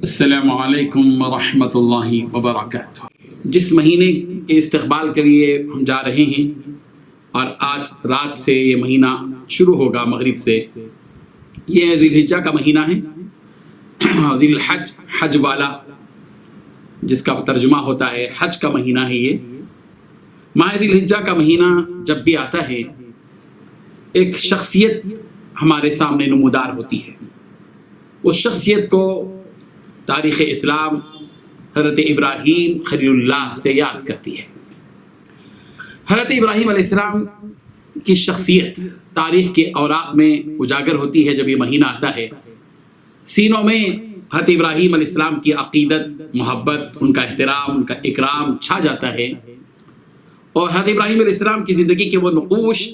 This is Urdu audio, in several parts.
السلام علیکم ورحمۃ اللہ وبرکاتہ۔ جس مہینے کے استقبال کے لیے ہم جا رہے ہیں اور آج رات سے یہ مہینہ شروع ہوگا مغرب سے، یہ ذی الحجہ کا مہینہ ہے، ذی الحج، حج والا، جس کا ترجمہ ہوتا ہے حج کا مہینہ ہے۔ یہ ماہ ذی الحجہ کا مہینہ جب بھی آتا ہے ایک شخصیت ہمارے سامنے نمودار ہوتی ہے۔ اس شخصیت کو تاریخ اسلام حضرت ابراہیم خلیل اللہ سے یاد کرتی ہے۔ حضرت ابراہیم علیہ السلام کی شخصیت تاریخ کے اوراق میں اجاگر ہوتی ہے جب یہ مہینہ آتا ہے۔ سینوں میں حضرت ابراہیم علیہ السلام کی عقیدت، محبت، ان کا احترام، ان کا اکرام چھا جاتا ہے، اور حضرت ابراہیم علیہ السلام کی زندگی کے وہ نقوش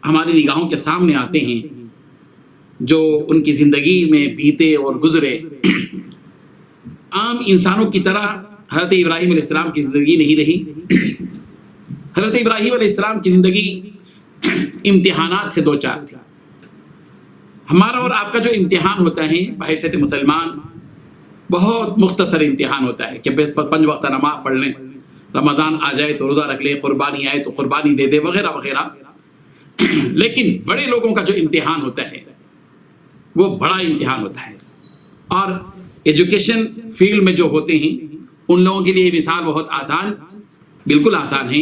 ہماری نگاہوں کے سامنے آتے ہیں جو ان کی زندگی میں بیتے اور گزرے۔ عام انسانوں کی طرح حضرت ابراہیم علیہ السلام کی زندگی نہیں رہی۔ حضرت ابراہیم علیہ السلام کی زندگی امتحانات سے دوچار تھی۔ ہمارا اور آپ کا جو امتحان ہوتا ہے بحیثیت مسلمان، بہت مختصر امتحان ہوتا ہے کہ 5 وقت نماز پڑھ لیں، رمضان آ جائے تو روزہ رکھ لیں، قربانی آئے تو قربانی دے دے، وغیرہ وغیرہ۔ لیکن بڑے لوگوں کا جو امتحان ہوتا ہے وہ بڑا امتحان ہوتا ہے، اور ایجوکیشن فیلڈ میں جو ہوتے ہیں ان لوگوں کے لیے مثال بہت آسان، بالکل آسان ہے۔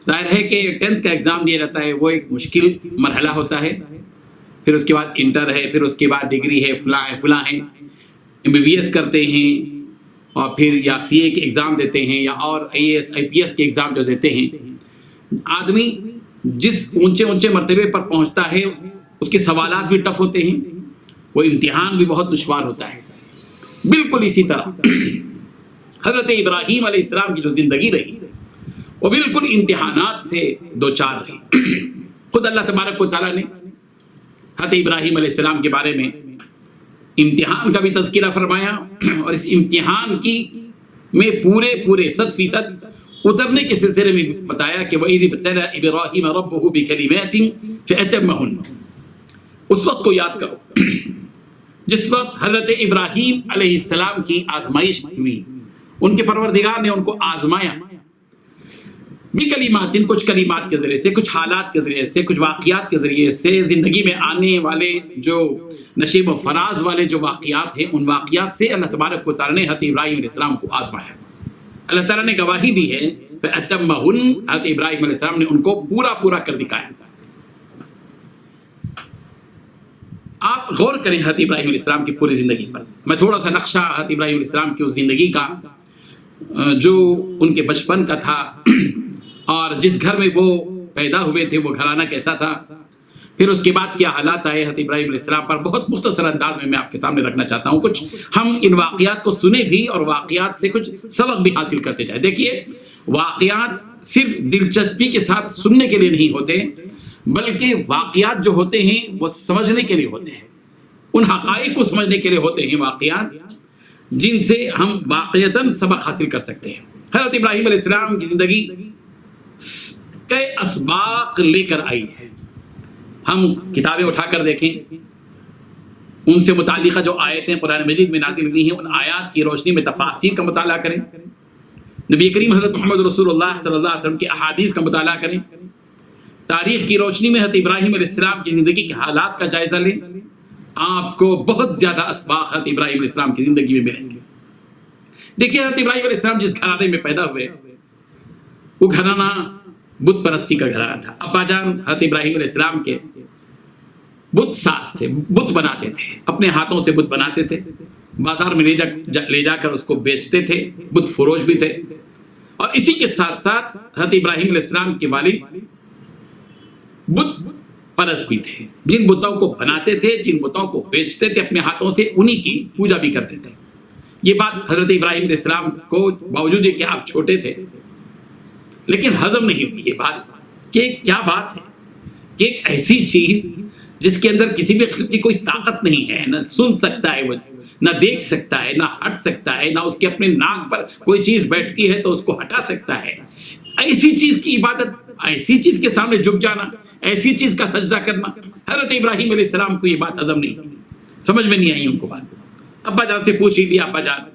ظاہر ہے کہ 10th کا ایگزام دیا جاتا ہے، وہ ایک مشکل مرحلہ ہوتا ہے، پھر اس کے بعد انٹر ہے، پھر اس کے بعد ڈگری ہے، فلاں ہیں، MBBS کرتے ہیں، اور پھر یا CA کے ایگزام دیتے ہیں، یا اور IAS IPS کے ایگزام جو دیتے ہیں۔ آدمی جس اونچے مرتبے پر پہنچتا ہے اس کے سوالات بھی ٹف ہوتے ہیں، وہ امتحان بھی بہت دشوار ہوتا ہے۔ بالکل اسی طرح حضرت ابراہیم علیہ السلام کی جو زندگی رہی وہ بالکل امتحانات سے دوچار رہی۔ خود اللہ تبارک و تعالیٰ نے حضرت ابراہیم علیہ السلام کے بارے میں امتحان کا بھی تذکرہ فرمایا، اور اس امتحان کی میں پورے 100% اترنے کے سلسلے میں بتایا کہ وَإِذِ ابْتَلَىٰ إِبْرَاهِيمَ رَبُّهُ بِكَلِمَاتٍ فَأَتَمَّهُنَّ۔ اس وقت کو یاد کرو جس وقت حضرت ابراہیم علیہ السلام کی آزمائش ہوئی، ان کے پروردگار نے ان کو آزمایا بکلمات، کچھ کلمات کے ذریعے سے، کچھ حالات کے ذریعے سے، کچھ واقعات کے ذریعے سے، زندگی میں آنے والے جو نشیب و فراز والے جو واقعات ہیں، ان واقعات سے اللہ تبارک و تعالیٰ نے حضرت ابراہیم علیہ السلام کو آزمایا۔ اللہ تعالیٰ نے گواہی دی ہے فَأَتَمَّهُنَّ، حضرت ابراہیم علیہ السلام نے ان کو پورا کر دکھایا۔ آپ غور کریں حضرت ابراہیم علیہ السلام کی پوری زندگی پر۔ میں تھوڑا سا نقشہ حضرت ابراہیم علیہ السلام کی اس زندگی کا جو ان کے بچپن کا تھا، اور جس گھر میں وہ پیدا ہوئے تھے وہ گھرانہ کیسا تھا، پھر اس کے بعد کیا حالات آئے حضرت ابراہیم علیہ السلام پر، بہت مختصر انداز میں آپ کے سامنے رکھنا چاہتا ہوں۔ کچھ ہم ان واقعات کو سنیں بھی اور واقعات سے کچھ سبق بھی حاصل کرتے جائیں۔ دیکھیے، واقعات صرف دلچسپی کے ساتھ سننے کے لیے نہیں ہوتے، بلکہ واقعات جو ہوتے ہیں وہ سمجھنے کے لیے ہوتے ہیں، ان حقائق کو سمجھنے کے لیے ہوتے ہیں واقعات، جن سے ہم واقعتاً سبق حاصل کر سکتے ہیں۔ حضرت ابراہیم علیہ السلام کی زندگی کئی اسباق لے کر آئی ہے۔ ہم کتابیں اٹھا کر دیکھیں، ان سے متعلقہ جو آیتیں قرآن مجید میں نازل ہوئی ہیں، ان آیات کی روشنی میں تفاسیر کا مطالعہ کریں، نبی کریم حضرت محمد رسول اللہ صلی اللہ علیہ وسلم کی احادیث کا مطالعہ کریں، تاریخ کی روشنی میں حضرت ابراہیم علیہ السلام کی زندگی کے حالات کا جائزہ لیں، آپ کو بہت زیادہ اسباق حضرت ابراہیم علیہ السلام کی زندگی میں ملیں گے۔ دیکھیے، حضرت ابراہیم علیہ السلام جس گھرانے میں پیدا ہوئے وہ گھرانہ بت پرستی کا گھرانہ تھا۔ ابا جان حضرت ابراہیم علیہ السلام کے بت ساز تھے، بت بناتے تھے، اپنے ہاتھوں سے بت بناتے تھے، بازار میں لے جا کر اس کو بیچتے تھے، بت فروش بھی تھے۔ اور اسی کے ساتھ ساتھ حضرت ابراہیم علیہ السلام کے والد بت پرست بھی تھے، جن بتوں کو بناتے تھے، جن بتوں کو بیچتے تھے اپنے ہاتھوں سے، انہی کی پوجا بھی کرتے تھے۔ یہ بات حضرت ابراہیم علیہ السلام کو باوجود کہ آپ چھوٹے تھے لیکن ہضم نہیں ہوئی یہ بات کہ کیا بات ہے کہ ایک ایسی چیز جس کے اندر کسی بھی قسم کی کوئی طاقت نہیں ہے، نہ سن سکتا ہے وہ، نہ دیکھ سکتا ہے، نہ ہٹ سکتا ہے، نہ اس کے اپنے ناک پر کوئی چیز بیٹھتی ہے تو اس کو ہٹا سکتا ہے، ایسی چیز کی عبادت، ایسی چیز کے سامنے جھک جانا، ایسی چیز کا سجدہ کرنا، حضرت ابراہیم علیہ السلام کو یہ بات ہضم نہیں، سمجھ میں نہیں آئی ان کو بات۔ ابا جان سے پوچھ ہی لیا، ابا جان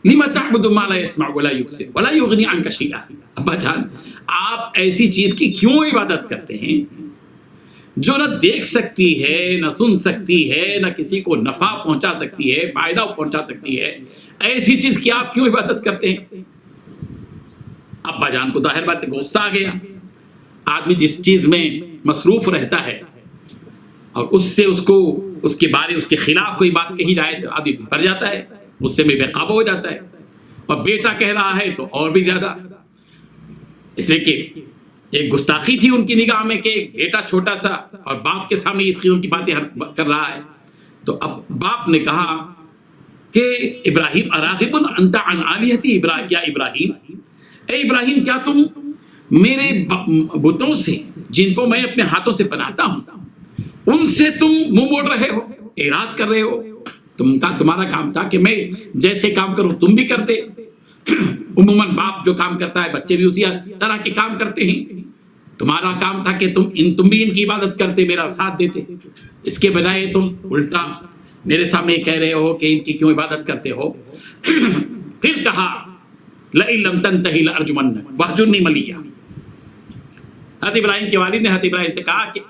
لِمَ تَعْبُدُ مَا لَا يَسْمَعُ وَلَا يُبْصِرُ وَلَا يُغْنِي عَنْكَ شَيْئًا، ابا جان آپ ایسی چیز کی کیوں عبادت کرتے ہیں جو نہ دیکھ سکتی ہے، نہ سن سکتی ہے، نہ کسی کو نفع پہنچا سکتی ہے، فائدہ پہنچا سکتی ہے، ایسی چیز کی آپ کیوں عبادت کرتے ہیں؟ ابا جان کو ظاہر بات ہے غصہ آ گیا. آدمی جس چیز میں مصروف رہتا ہے اور اس سے اس کو اس کے بارے اس کے خلاف کوئی بات کہی جائے تو آدمی بھر جاتا ہے، غصے میں بے قابو ہو جاتا ہے. اور بیٹا کہہ رہا ہے تو اور بھی زیادہ، اس لیے کہ ایک گستاخی تھی ان کی نگاہ میں کہ ایک بیٹا چھوٹا سا اور باپ کے سامنے اس قسم کی باتیں کر رہا ہے. تو اب باپ نے کہا کہ ابراہیم اراغب انت عن آلہتی یا ابراہیم، اے ابراہیم کیا تم میرے بتوں سے جن کو میں اپنے ہاتھوں سے بناتا ہوں ان سے تم منہ موڑ رہے ہو، اعراض کر رہے ہو؟ تمہارا کام تھا کہ میں جیسے کام کروں تم بھی کرتے. عموماً باپ جو کام کرتا ہے بچے بھی اسی طرح کے کام کرتے ہیں. تمہارا کام تھا کہ تم بھی ان کی عبادت کرتے، میرا ساتھ دیتے. اس کے بجائے تم الٹا میرے سامنے کہہ رہے ہو کہ ان کی کیوں عبادت کرتے ہو. پھر کہا لئن لم تنتہی لارجمنک واہجرنی ملیہ. حضرت ابراہیم کے والد نے حضرت ابراہیم سے کہا کہ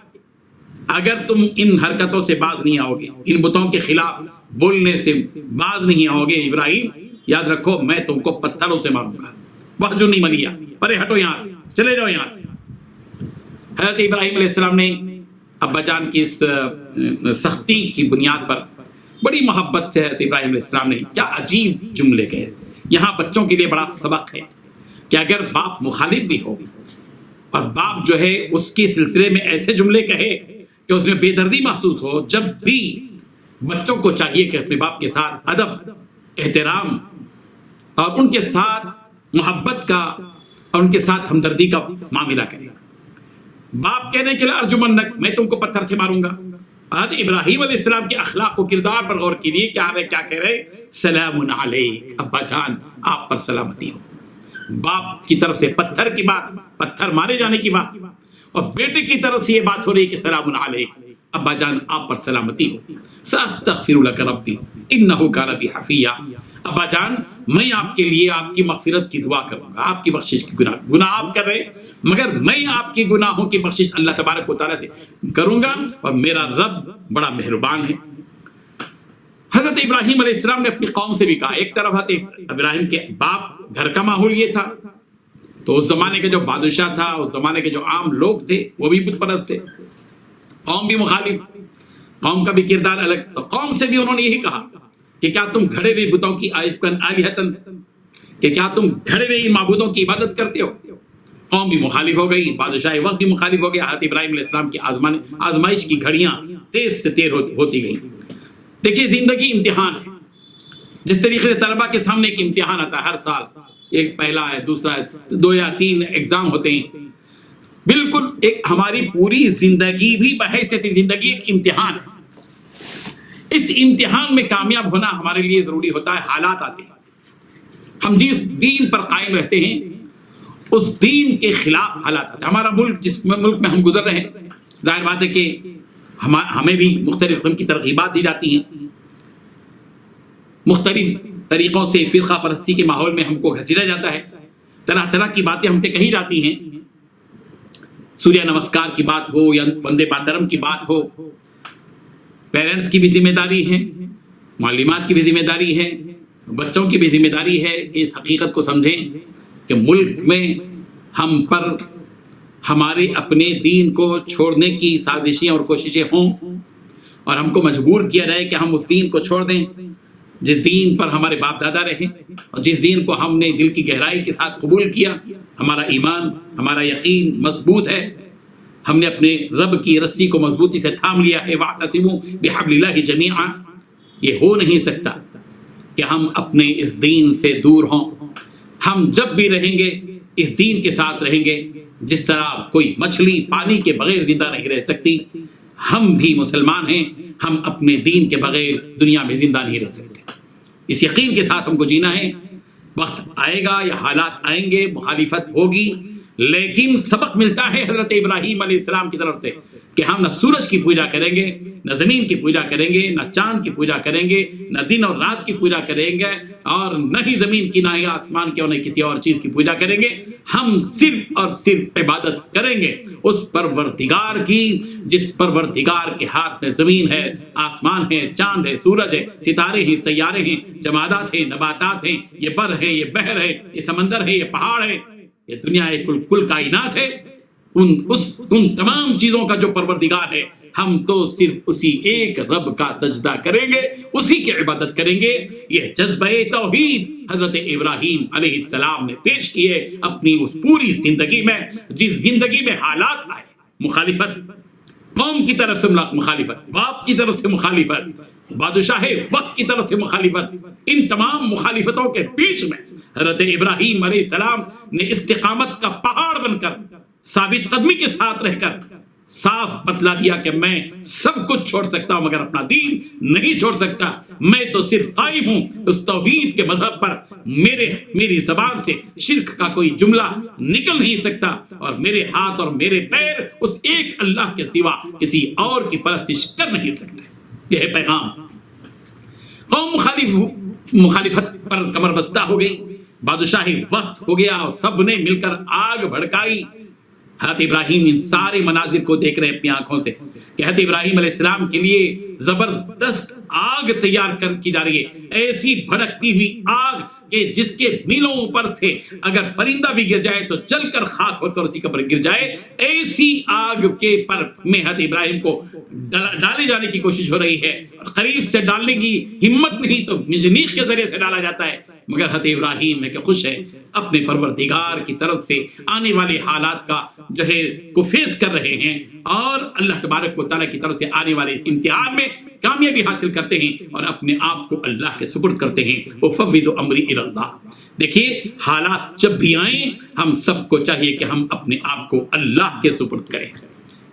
اگر تم ان حرکتوں سے باز نہیں آؤ گے، ان بتوں کے خلاف بولنے سے باز نہیں آؤ گے ابراہیم، یاد رکھو میں تم کو پتھروں سے ماروں گا. واہجرنی ملیہ، پرے ہٹو یہاں سے، چلے جاؤ یہاں سے. حضرت ابراہیم علیہ السلام نے ابا جان کی اس سختی کی بنیاد پر بڑی محبت سے حضرت ابراہیم علیہ السلام نے کیا عجیب جملے کہے. یہاں بچوں کے لیے بڑا سبق ہے کہ اگر باپ مخالف بھی ہو اور باپ جو ہے اس کے سلسلے میں ایسے جملے کہے کہ اس میں بے دردی محسوس ہو، جب بھی بچوں کو چاہیے کہ اپنے باپ کے ساتھ ادب، احترام اور ان کے ساتھ محبت کا اور ان کے ساتھ ہمدردی کا معاملہ کریں. باپ کہنے کے لیے ارجمنک، میں تم کو پتھر سے ماروں گا. حضرت ابراہیم علیہ السلام کے اخلاق و کردار پر غور کیجیے. کیا کہہ رہے؟ سلام علیک، ابا جان آپ پر سلامتی ہو. باپ کی طرف سے پتھر کی بات، پتھر مارے جانے کی بات، اور بیٹے کی طرف سے یہ بات ہو رہی کہ سلام علیک، ابا جان آپ پر سلامتی ہو. ساستغفر لک ربی انہ کان بی حفیہ. ابا جان میں آپ کے لیے آپ کی مغفرت کی دعا کروں گا، آپ کی بخشش کی گناہ آپ کر رہے مگر میں آپ کی گناہوں کی بخشش اللہ تبارک و تعالیٰ سے کروں گا، اور میرا رب بڑا مہربان ہے. حضرت ابراہیم علیہ السلام نے اپنی قوم سے بھی کہا. ایک طرف حضرت ابراہیم کے باپ گھر کا ماحول یہ تھا، تو اس زمانے کے جو بادشاہ تھا، اس زمانے کے جو عام لوگ تھے وہ بھی بت پرست تھے، قوم بھی مخالف، قوم کا بھی کردار الگ. تو قوم سے بھی انہوں نے یہی کہا کہ کیا تم گھڑے ہوئے بتوں کی آلہتن، کہ کیا تم گھڑے ہوئے معبودوں کی عبادت کرتے ہو؟ قوم بھی مخالف ہو گئی، بادشاہ وقت بھی مخالف ہو گیا. حضرت ابراہیم علیہ السلام کی آزمائش کی گھڑیاں تیز سے تیز ہوتی گئیں. دیکھیے زندگی امتحان ہے. جس طریقے سے طلبہ کے سامنے ایک امتحان آتا ہے ہر سال، ایک پہلا ہے، دوسرا ہے، 2 یا 3 ایگزام ہوتے ہیں. بالکل ایک ہماری پوری زندگی بھی بحیثیت زندگی ایک امتحان ہے. اس امتحان میں کامیاب ہونا ہمارے لیے ضروری ہوتا ہے. حالات آتے ہیں، ہم جس دین پر قائم رہتے ہیں اس دین کے خلاف حالات آتے ہیں. ہمارا ملک، جس ملک میں ہم گزر رہے ہیں، ظاہر بات ہے کہ ہمیں بھی مختلف قسم کی ترغیبات دی جاتی ہیں، مختلف طریقوں سے فرقہ پرستی کے ماحول میں ہم کو گھسیٹا جاتا ہے، طرح طرح کی باتیں ہم سے کہی جاتی ہیں. سوریہ نمسکار کی بات ہو یا وندے ماترم کی بات ہو، پیرنٹس کی بھی ذمہ داری ہے، معلمات کی بھی ذمہ داری ہے، بچوں کی بھی ذمہ داری ہے کہ اس حقیقت کو سمجھیں کہ ملک میں ہم پر ہمارے اپنے دین کو چھوڑنے کی سازشیں اور کوششیں ہوں، اور ہم کو مجبور کیا جائے کہ ہم اس دین کو چھوڑ دیں جس دین پر ہمارے باپ دادا رہے اور جس دین کو ہم نے دل کی گہرائی کے ساتھ قبول کیا. ہمارا ایمان، ہمارا یقین مضبوط ہے، ہم نے اپنے رب کی رسی کو مضبوطی سے تھام لیا ہے. وَاعْتَصِمُوا بِحَبْلِ اللَّهِ جَمِيعًا. یہ ہو نہیں سکتا کہ ہم اپنے اس دین سے دور ہوں. ہم جب بھی رہیں گے اس دین کے ساتھ رہیں گے. جس طرح کوئی مچھلی پانی کے بغیر زندہ نہیں رہ سکتی، ہم بھی مسلمان ہیں، ہم اپنے دین کے بغیر دنیا میں زندہ نہیں رہ سکتے. اس یقین کے ساتھ ہم کو جینا ہے. وقت آئے گا یا حالات آئیں گے، مخالفت ہوگی، لیکن سبق ملتا ہے حضرت ابراہیم علیہ السلام کی طرف سے. کہ ہم نہ سورج کی پوجا کریں گے، نہ زمین کی پوجا کریں گے، نہ چاند کی پوجا کریں گے، نہ دن اور رات کی پوجا کریں گے، اور نہ ہی زمین کی، نہ ہی آسمان کی، اور نہ کسی اور چیز کی پوجا کریں گے۔ ہم صرف اور صرف عبادت کریں گے اس پروردگار کی جس پروردگار کے ہاتھ میں زمین ہے، آسمان ہے، چاند ہے، سورج ہے، ستارے ہیں، سیارے ہیں، جمادات ہیں، نباتات ہیں، یہ بر ہے، یہ بحر ہے، یہ سمندر ہے، یہ پہاڑ ہے، یہ دنیا ہے، کل کائنات ہے۔ ان تمام چیزوں کا جو پروردگار ہے، ہم تو صرف اسی ایک رب کا سجدہ کریں گے، اسی کی عبادت کریں گے۔ یہ جذبہ توحید حضرت ابراہیم علیہ السلام نے پیش کیے اپنی اس پوری زندگی میں، جس زندگی میں حالات آئے، مخالفت، قوم کی طرف سے مخالفت، باپ کی طرف سے مخالفت، بادشاہ وقت کی طرف سے مخالفت، ان تمام مخالفتوں کے بیچ میں حضرت ابراہیم علیہ السلام نے استقامت کا پہاڑ بن کر، ثابت قدمی کے ساتھ رہ کر صاف بتلا دیا کہ میں سب کچھ چھوڑ سکتا ہوں مگر اپنا دین نہیں چھوڑ سکتا۔ میں تو صرف قائم ہوں اس توحید کے مذہب پر، میری زبان سے شرک کا کوئی جملہ نکل نہیں سکتا، اور میرے ہاتھ اور میرے پیر اس ایک اللہ کے سوا کسی اور کی پرستش کر نہیں سکتے۔ یہ ہے پیغام۔ قوم مخالفت پر کمر بستہ ہو گئی، بادشاہی وقت ہو گیا، اور سب نے مل کر آگ بھڑکائی۔ حضرت ابراہیم ان سارے مناظر کو دیکھ رہے ہیں اپنی آنکھوں سے کہ حضرت ابراہیم علیہ السلام کے لیے زبردست آگ تیار کی جا رہی ہے، ایسی بھڑکتی ہوئی آگ کہ جس کے میلوں اوپر سے اگر پرندہ بھی گر جائے تو جل کر خاک ہو کر اسی کے اوپر گر جائے، ایسی آگ کے پر میں حضرت ابراہیم کو ڈالے جانے کی کوشش ہو رہی ہے۔ قریب سے ڈالنے کی ہمت نہیں تو منجنیق کے ذریعے سے ڈالا جاتا ہے، مگر حضرت ابراہیم ہے کہ خوش ہے، اپنے پروردگار کی طرف سے آنے والے حالات کا جو ہے کو فیس کر رہے ہیں، اور اللہ تبارک و تعالیٰ کی طرف سے آنے والے اس امتحان میں کامیابی حاصل کرتے ہیں اور اپنے آپ کو اللہ کے سپرد کرتے ہیں۔ وَفَوِّضُ أَمْرِي إِلَى اللَّهِ۔ دیکھیے، حالات جب بھی آئیں ہم سب کو چاہیے کہ ہم اپنے آپ کو اللہ کے سپرد کریں،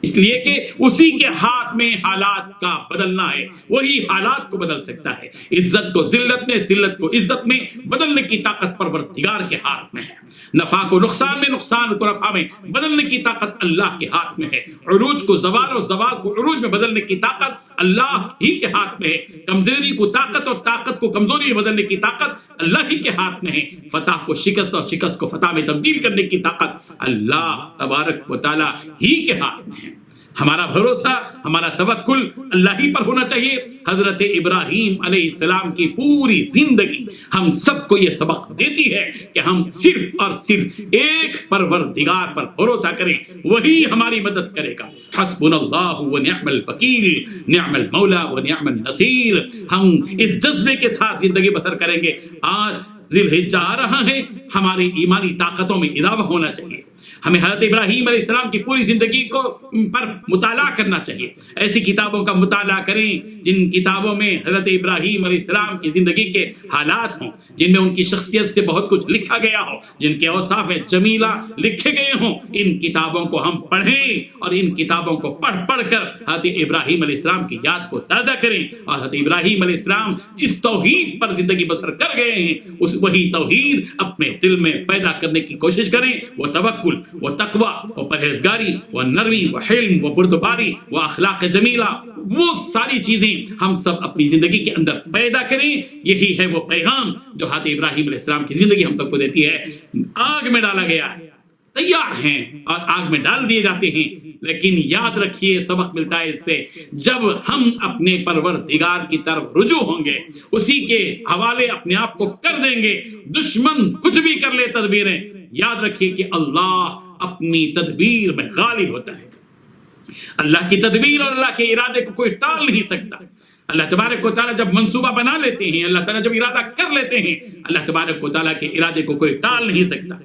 اس لیے کہ اسی کے ہاتھ میں حالات کا بدلنا ہے، وہی حالات کو بدل سکتا ہے۔ عزت کو ذلت میں، ذلت کو عزت میں بدلنے کی طاقت پروردگار کے ہاتھ میں ہے، نفع کو نقصان میں، نقصان کو نفع میں بدلنے کی طاقت اللہ کے ہاتھ میں ہے، عروج کو زوال اور زوال کو عروج میں بدلنے کی طاقت اللہ ہی کے ہاتھ میں ہے، کمزوری کو طاقت اور طاقت کو کمزوری میں بدلنے کی طاقت اللہ ہی کے ہاتھ میں ہے، فتح کو شکست اور شکست کو فتح میں تبدیل کرنے کی طاقت اللہ تبارک و تعالی ہی کے ہاتھ میں ہے۔ ہمارا بھروسہ، ہمارا توکل اللہ ہی پر ہونا چاہیے۔ حضرت ابراہیم علیہ السلام کی پوری زندگی ہم سب کو یہ سبق دیتی ہے کہ ہم صرف اور صرف ایک پروردگار پر بھروسہ کریں، وہی ہماری مدد کرے گا۔ حسبنا اللہ ونعم الوکیل، نعم المولا ونعم النصیر۔ ہم اس جذبے کے ساتھ زندگی بسر کریں گے۔ آج ذی الحجہ آ رہا ہے، ہماری ایمانی طاقتوں میں اضافہ ہونا چاہیے۔ ہمیں حضرت ابراہیم علیہ السلام کی پوری زندگی کو پر مطالعہ کرنا چاہیے۔ ایسی کتابوں کا مطالعہ کریں جن کتابوں میں حضرت ابراہیم علیہ السلام کی زندگی کے حالات ہوں، جن میں ان کی شخصیت سے بہت کچھ لکھا گیا ہو، جن کے اوصاف جمیلہ لکھے گئے ہوں۔ ان کتابوں کو ہم پڑھیں اور ان کتابوں کو پڑھ کر حضرت ابراہیم علیہ السلام کی یاد کو تازہ کریں، اور حضرت ابراہیم علیہ السلام اس توحید پر زندگی بسر کر گئے ہیں، وہی توحید اپنے دل میں پیدا کرنے کی کوشش کریں۔ وہ توکل، وہ تقوی، وہ پرہیزگاری، وہ نرمی، وہ حلم، وہ بردباری، وہ اخلاق جمیلہ، وہ ساری چیزیں ہم سب اپنی زندگی کے اندر پیدا کریں۔ یہی ہے وہ پیغام جو حضرت ابراہیم علیہ السلام کی زندگی ہم سب کو دیتی ہے۔ آگ میں ڈالا گیا ہے، تیار ہیں اور آگ میں ڈال دیے جاتے ہیں، لیکن یاد رکھیے سبق ملتا ہے اس سے، جب ہم اپنے پروردگار کی طرف رجوع ہوں گے، اسی کے حوالے اپنے آپ کو کر دیں گے، دشمن کچھ بھی کر لے تدبیریں، یاد رکھیے کہ اللہ اپنی تدبیر میں غالب ہوتا ہے۔ اللہ کی تدبیر اور اللہ کے ارادے کو کوئی ٹال نہیں سکتا۔ اللہ تبارک و تعالیٰ جب منصوبہ بنا لیتے ہیں، اللہ تعالیٰ جب ارادہ کر لیتے ہیں، اللہ تبارک و تعالیٰ کے ارادے کو کوئی ٹال نہیں سکتا۔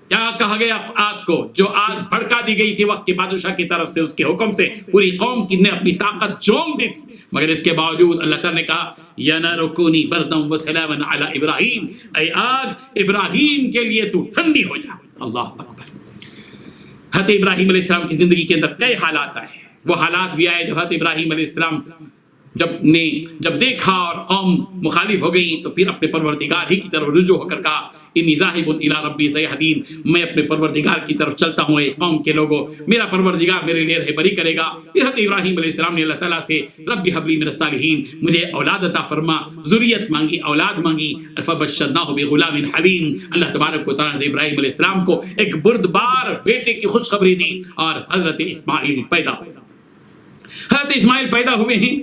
کیا کہا گیا آگ کو؟ جو آگ بھڑکا دی گئی تھی وقت کے بادشاہ کی طرف سے، اس کے حکم سے پوری قوم کی نے اپنی طاقت جھونک دی تھی، مگر اس کے باوجود اللہ تعالیٰ نے کہا یا نار کونی بردا وسلاما علی ابراہیم، اے آگ ابراہیم کے لیے تو ٹھنڈی ہو جا۔ اللہ اکبر۔ حضرت ابراہیم علیہ السلام کی زندگی کے اندر کئی حالات آئے، وہ حالات بھی آئے جب حضرت ابراہیم علیہ السلام جب دیکھا اور قوم مخالف ہو گئی تو پھر اپنے پروردگار ہی کی طرف رجوع ہو کر کہا انی ذاہب الی ربی سیہدین، میں اپنے پروردگار کی طرف چلتا ہوں، اے قوم کے لوگوں میرا پروردگار میرے لیے رہبری کرے گا۔ پھر حضرت ابراہیم علیہ السلام نے اللہ تعالیٰ سے رب ھب لی من الصالحین، مجھے اولاد عطا فرما، ذریت مانگی، اولاد مانگی۔ فبشرناہ بغلام حلیم، اللہ تبارک و تعالیٰ نے ابراہیم علیہ السلام کو ایک بردبار بیٹے کی خوشخبری دی اور حضرت اسماعیل پیدا ہوئے۔ حضرت اسماعیل پیدا ہوئے ہیں،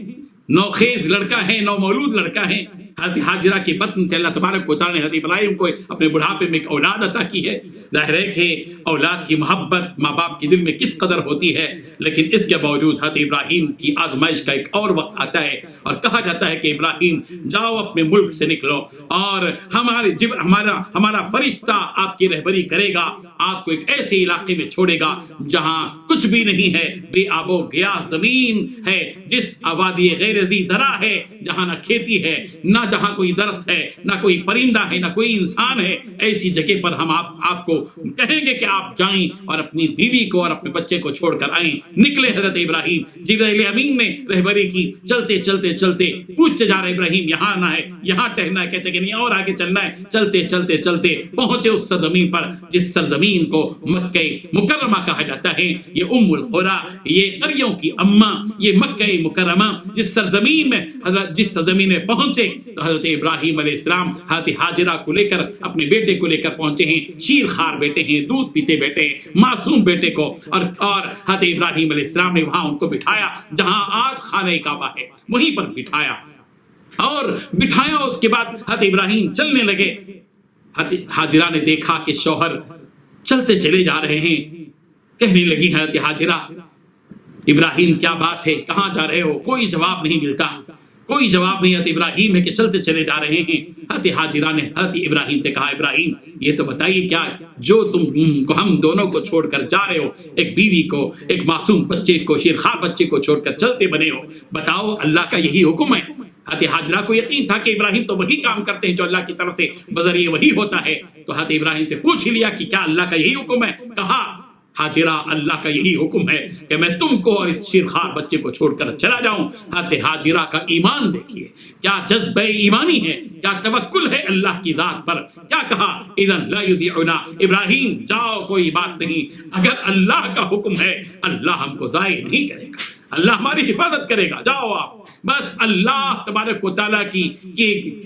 نوخیز لڑکا ہے، نو مولود لڑکا ہے۔ حضرت حاجرہ کے بطن سے اللہ تبارک و تعالیٰ نے حضرت ابراہیم کو اپنے بڑھاپے میں ایک اولاد عطا کی ہے۔ ظاہر ہے کہ اولاد کی محبت ماں باپ کے دل میں کس قدر ہوتی ہے، لیکن اس کے باوجود حضرت ابراہیم کی آزمائش کا ایک اور وقت آتا ہے اور کہا جاتا ہے کہ ابراہیم جاؤ اپنے ملک سے نکلو اور ہمارا فرشتہ آپ کی رہبری کرے گا، آپ کو ایک ایسے علاقے میں چھوڑے گا جہاں کچھ بھی نہیں ہے، بے آب و گیاہ زمین ہے، جس وادی غیر ذی زرع ہے، جہاں نہ کھیتی ہے، نہ جہاں کوئی درخت ہے، نہ کوئی پرندہ ہے، نہ کوئی انسان ہے، ایسی جگہ پر ہم آپ کو کہیں گے کہ آپ جائیں اور اپنی بیوی کو اور اپنے بچے کو چھوڑ کر آئیں۔ نکلے حضرت ابراہیم، جبرائیل امین نے رہبری کی، چلتے چلتے چلتے پوچھتے جا رہے ابراہیم یہاں نہ ہے، یہاں ٹہلنا ہے، کہتے کہ نہیں اور آگے چلنا ہے۔ چلتے چلتے چلتے پہنچے اس سرزمین پر جس سرزمین کو مکہ مکرمہ کہا جاتا ہے، یہ ام القریٰ، یہ قریوں کی اماں، یہ مکہ مکرمہ، جس سرزمین میں پہنچے تو حضرت ابراہیم علیہ السلام حضرت حاجرہ کو لے کر اپنے بیٹے کو لے کر پہنچے ہیں، شیر خار بیٹے ہیں، دودھ پیتے بیٹے ہیں، معصوم بیٹے کو، اور حضرت ابراہیم علیہ السلام نے وہاں ان کو بٹھایا جہاں آج خانہ کعبہ ہے، وہیں پر بٹھایا اور اس کے بعد حضرت ابراہیم چلنے لگے۔ حضرت حاجرہ نے دیکھا کہ شوہر چلتے چلے جا رہے ہیں، کہنے لگی حضرت حاجرہ ابراہیم کیا بات ہے، کہاں جا رہے ہو؟ کوئی جواب نہیں ملتا، کوئی جواب نہیں۔ حضرت ابراہیم ہے کہ چلتے چلے جا رہے ہیں۔ حضرت حاجرہ نے حضرت ابراہیم سے کہا ابراہیم یہ تو بتائیے کیا جو تم کو ہم دونوں کو چھوڑ کر جا رہے ہو، ایک بیوی کو، ایک معصوم بچے کو، شیرخوار بچے کو چھوڑ کر چلتے بنے ہو، بتاؤ اللہ کا یہی حکم ہے؟ حضرت حاجرہ کو یقین تھا کہ ابراہیم تو وہی کام کرتے ہیں جو اللہ کی طرف سے بذریعہ وہی ہوتا ہے، تو حضرت ابراہیم سے پوچھ لیا کہ کیا اللہ کا یہی حکم ہے؟ کہا حاجرہ اللہ کا یہی حکم ہے کہ میں تم کو اور اس شیرخوار بچے کو چھوڑ کر چلا جاؤں۔ حضرت حاجرہ کا ایمان دیکھیے، کیا جذبہ ایمانی ہے، کیا توکل ہے اللہ کی ذات پر۔ کیا کہا اذن لا یضیعنا، ابراہیم جاؤ کوئی بات نہیں، اگر اللہ کا حکم ہے اللہ ہم کو ضائع نہیں کرے گا، اللہ ہماری حفاظت کرے گا، جاؤ آپ۔ بس اللہ تبارک و تعالیٰ کی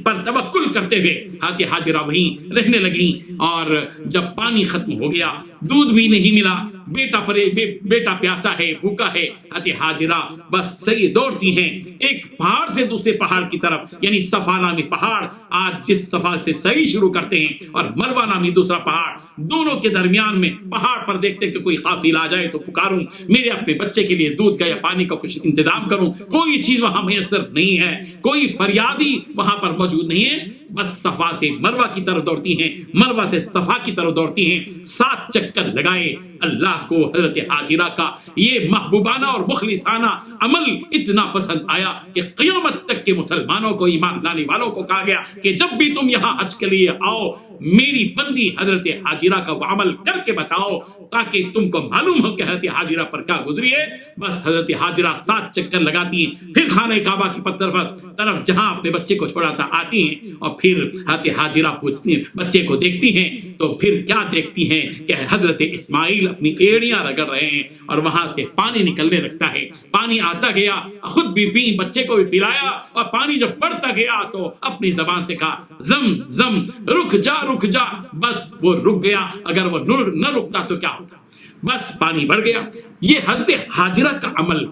پر توکل کرتے ہوئے حضرت حاجرہ وہیں رہنے لگیں، اور جب پانی ختم ہو گیا، دودھ بھی نہیں ملا، بیٹا پیاسا ہے، بھوکا ہے، حضرت حاجرہ بس صحیح دوڑتی ہیں ایک پہاڑ سے دوسرے پہاڑ کی طرف، یعنی صفا نامی پہاڑ، آج جس صفا سے صحیح شروع کرتے ہیں، اور مروہ نامی دوسرا پہاڑ، دونوں کے درمیان میں پہاڑ پر دیکھتے کہ کوئی قافلہ آ جائے تو پکاروں، میرے اپنے بچے کے لیے دودھ کا یا پانی کا کچھ انتظام کروں، کوئی چیز وہاں میسر نہیں ہے، کوئی فریادی وہاں پر موجود نہیں ہے، بس صفا سے مروہ کی طرف دوڑتی ہیں، مروہ سے صفا کی طرف دوڑتی ہیں، 7 چکر لگائے۔ اللہ کو حضرت حاجرہ کا یہ محبوبانہ اور مخلصانہ عمل اتنا پسند آیا کہ قیامت تک کے مسلمانوں کو، ایمان لانے والوں کو کہا گیا کہ جب بھی تم یہاں حج کے لیے آؤ، میری بندی حضرت حاجرہ کا وہ عمل کر کے بتاؤ تاکہ تم کو معلوم ہو کہ حضرت حاجرہ پر کیا گزری ہے۔ بس حضرت حاجرہ 7 چکر لگاتی ہیں، پھر خانہ کعبہ کی طرف جہاں اپنے بچے کو چھوڑا تھا آتی ہیں، اور پھر حضرت حاجرہ پوچھتی ہیں، بچے کو دیکھتی ہیں تو پھر کیا دیکھتی ہیں کہ حضرت اسماعیل اپنی ایڑیاں رگڑ رہے ہیں اور وہاں سے پانی نکلنے لگتا ہے۔ پانی آتا گیا، خود بھی پی، بچے کو بھی پلایا، اور پانی جب بڑھتا گیا تو اپنی زبان سے کہا زم زم، رک جا رک جا، بس وہ رک گیا، اگر وہ نہ رکتا تو کیا ہوتا، بس پانی بڑھ گیا۔ یہ حضرت حاجرہ کا عمل،